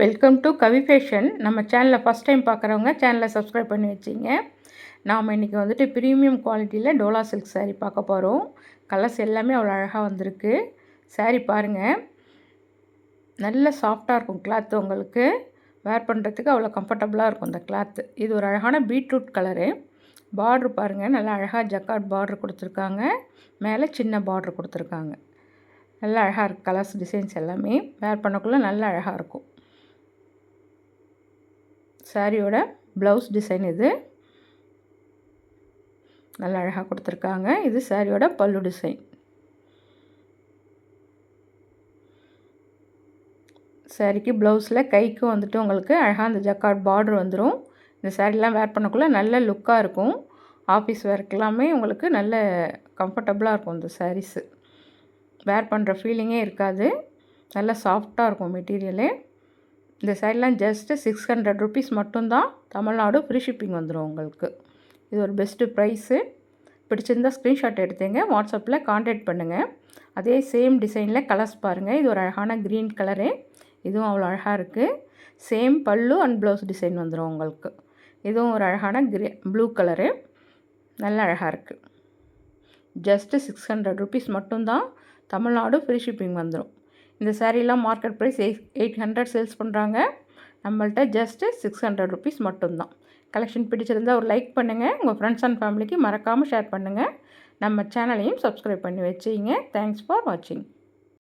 Welcome to Kavi fashion. நம்ம சேனலை first time பார்க்குறவங்க சேனலை சப்ஸ்கிரைப் பண்ணி வச்சிங்க. நாம் இன்றைக்கி வந்துட்டு ப்ரீமியம் குவாலிட்டியில் டோலா சில்க் சாரீ பார்க்க போகிறோம். கலர்ஸ் எல்லாமே அவ்வளோ அழகாக வந்திருக்கு. சாரீ பாருங்கள், நல்ல சாஃப்டாக இருக்கும் கிளாத்து. உங்களுக்கு வேர் பண்ணுறதுக்கு அவ்வளோ கம்ஃபர்டபுளாக இருக்கும் இந்த கிளாத்து. இது ஒரு அழகான பீட்ரூட் கலரு. பார்ட்ரு பாருங்கள், நல்லா அழகாக ஜக்கார்ட் பார்ட்ரு கொடுத்துருக்காங்க. மேலே சின்ன பார்ட்ரு கொடுத்துருக்காங்க. நல்லா அழகாக இருக்குது. கலர்ஸ் டிசைன்ஸ் எல்லாமே வேர் பண்ணக்குள்ளே நல்லா அழகாக இருக்கும். சாரியோட ப்ளவுஸ் டிசைன் இது நல்லா அழகாக கொடுத்துருக்காங்க. இது சாரியோட பல்லு டிசைன். சாரிக்கு ப்ளவுஸில் கைக்கும் வந்துட்டு உங்களுக்கு அழகாக அந்த ஜக்கார்ட் பார்டர் வந்துடும். இந்த சாரீலாம் வேர் பண்ணக்குள்ளே நல்ல லுக்காக இருக்கும். ஆஃபீஸ் வேர்க்கு எல்லாமே உங்களுக்கு நல்ல கம்ஃபர்டபுளாக இருக்கும். இந்த சாரீஸு வேர் பண்ணுற ஃபீலிங்கே இருக்காது. நல்லா சாஃப்டாக இருக்கும் மெட்டீரியலு. இந்த சைட்லாம் ஜஸ்ட்டு 600 ருபீஸ் மட்டும்தான். தமிழ்நாடு ஃப்ரீ ஷிப்பிங் வந்துடும் உங்களுக்கு. இது ஒரு பெஸ்ட்டு ப்ரைஸு. பிடிச்சிருந்தால் ஸ்க்ரீன்ஷாட் எடுத்துங்க, வாட்ஸ்அப்பில் கான்டாக்ட் பண்ணுங்கள். அதே சேம் டிசைனில் கலர்ஸ் பாருங்கள். இது ஒரு அழகான க்ரீன் கலரு. இதுவும் அவ்வளோ அழகாக இருக்குது. சேம் பல்லு அண்ட் ப்ளவுஸ் டிசைன் வந்துடும் உங்களுக்கு. இதுவும் ஒரு அழகான ப்ளூ கலரு. நல்ல அழகாக இருக்குது. ஜஸ்ட்டு 600 ருபீஸ் மட்டும்தான். தமிழ்நாடு ஃப்ரீ ஷிப்பிங் வந்துடும். இந்த சாரீலாம் மார்க்கெட் ப்ரைஸ் 800 சேல்ஸ் பண்ணுறாங்க. நம்மள்ட்ட ஜஸ்ட்டு 600 ருபீஸ் மட்டும்தான். கலெக்ஷன் பிடிச்சிருந்தால் ஒரு லைக் பண்ணுங்கள். உங்கள் ஃப்ரெண்ட்ஸ் அண்ட் ஃபேமிலிக்கு மறக்காமல் ஷேர் பண்ணுங்கள். நம்ம சேனலையும் சப்ஸ்கிரைப் பண்ணி வச்சிங்க. தேங்க்ஸ் ஃபார் வாட்சிங்.